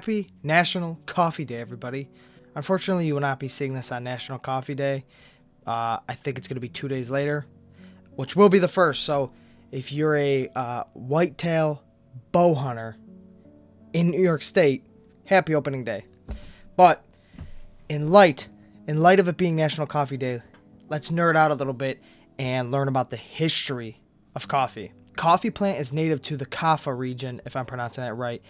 Happy National Coffee Day, everybody. Unfortunately, you will not be seeing this on National Coffee Day. I think it's going to be 2 days later, which will be the first. So if you're a whitetail bow hunter in New York State, happy opening day. But in light of it being National Coffee Day, let's nerd out a little bit and learn about the history of coffee. Coffee plant is native to the Kaffa region, if I'm pronouncing that right,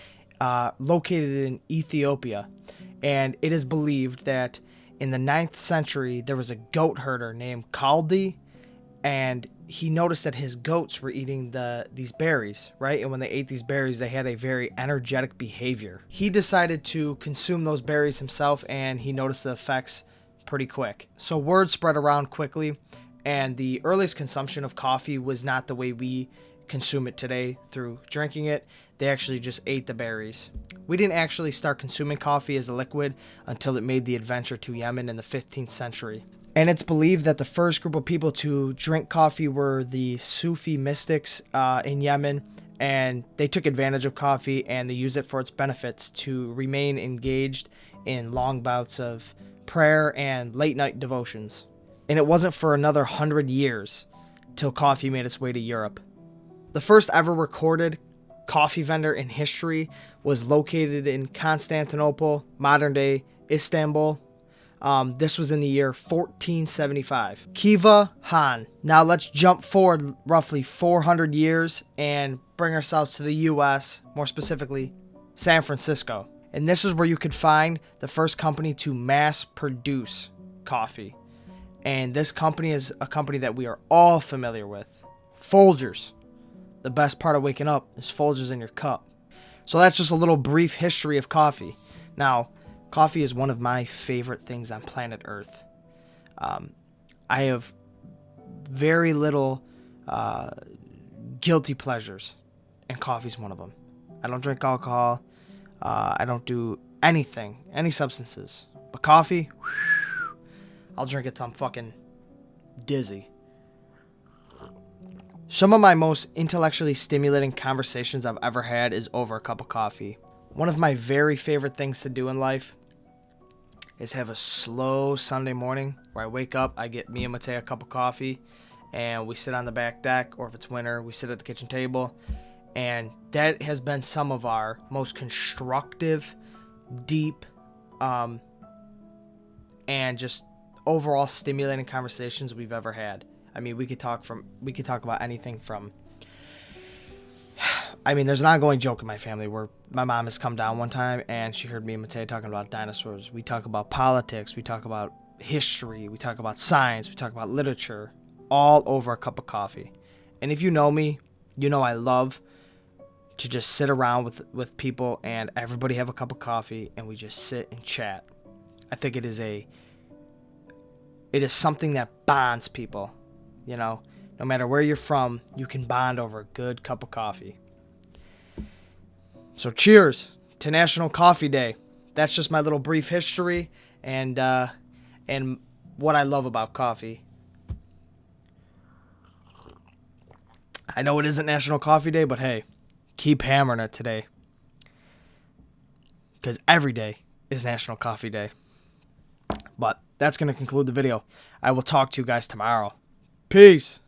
located in Ethiopia. And it is believed that in the 9th century, there was a goat herder named Kaldi, and he noticed that his goats were eating these berries, right? And when they ate these berries, they had a very energetic behavior. He decided to consume those berries himself, and he noticed the effects pretty quick. So word spread around quickly, and the earliest consumption of coffee was not the way we consume it today through drinking it. They actually just ate the berries. We didn't actually start consuming coffee as a liquid until it made the adventure to Yemen in the 15th century. And it's believed that the first group of people to drink coffee were the Sufi mystics in Yemen, and they took advantage of coffee and they used it for its benefits to remain engaged in long bouts of prayer and late night devotions. And it wasn't for another 100 years till coffee made its way to Europe. The first ever recorded coffee vendor in history was located in Constantinople, modern day Istanbul. This was in the year 1475. Kiva Han. Now let's jump forward roughly 400 years and bring ourselves to the US, more specifically San Francisco. And this is where you could find the first company to mass produce coffee. And this company is a company that we are all familiar with. Folgers. The best part of waking up is Folgers in your cup. So that's just a little brief history of coffee. Now, coffee is one of my favorite things on planet Earth. I have very little guilty pleasures, and coffee's one of them. I don't drink alcohol. I don't do anything, any substances. But coffee, I'll drink it till I'm fucking dizzy. Some of my most intellectually stimulating conversations I've ever had is over a cup of coffee. One of my very favorite things to do in life is have a slow Sunday morning where I wake up, I get me and Mateo a cup of coffee, and we sit on the back deck, or if it's winter, we sit at the kitchen table. And that has been some of our most constructive, deep, and just overall stimulating conversations we've ever had. I mean, we could talk about anything from, I mean, there's an ongoing joke in my family where my mom has come down one time and she heard me and Mateo talking about dinosaurs. We talk about politics, we talk about history, we talk about science, we talk about literature, all over a cup of coffee. And if you know me, you know I love to just sit around with people and everybody have a cup of coffee and we just sit and chat. I think it is something that bonds people. You know, no matter where you're from, you can bond over a good cup of coffee. So cheers to National Coffee Day. That's just my little brief history and what I love about coffee. I know it isn't National Coffee Day, but hey, keep hammering it today. Because every day is National Coffee Day. But that's going to conclude the video. I will talk to you guys tomorrow. Peace.